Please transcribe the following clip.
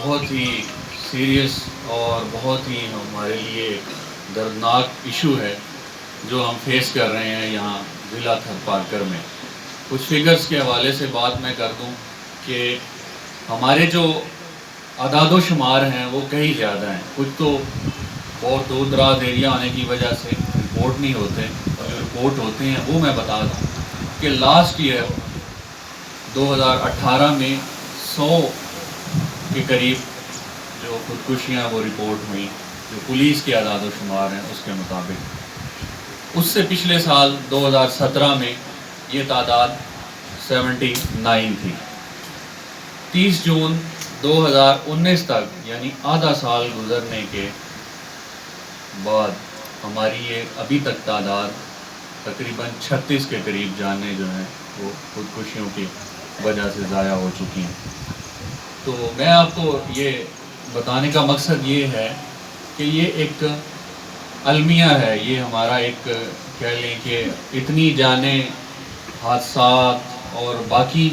بہت ہی سیریس اور بہت ہی ہمارے لیے دردناک ایشو ہے جو ہم فیس کر رہے ہیں یہاں ضلع تھرپارکر میں. کچھ فگرز کے حوالے سے بات میں کر دوں کہ ہمارے جو اعداد و شمار ہیں وہ کئی زیادہ ہیں. کچھ تو بہت دور دراز ایریا ہونے کی وجہ سے رپورٹ نہیں ہوتے، اور جو رپورٹ ہوتے ہیں وہ میں بتا دوں کہ لاسٹ ایئر 2018 میں 100 کے قریب جو خودکشیاں وہ رپورٹ ہوئیں، جو پولیس کے اعداد و شمار ہیں اس کے مطابق. اس سے پچھلے سال 2017 میں یہ تعداد 79 تھی. 30 جون 2019 تک یعنی آدھا سال گزرنے کے بعد ہماری یہ ابھی تک تعداد تقریباً 36 کے قریب جانیں جو ہیں وہ خودکشیوں کی وجہ سے ضائع ہو چکی ہیں. تو میں آپ کو یہ بتانے کا مقصد یہ ہے کہ یہ ایک المیہ ہے، یہ ہمارا ایک کہہ لیں کہ اتنی جانیں، حادثات اور باقی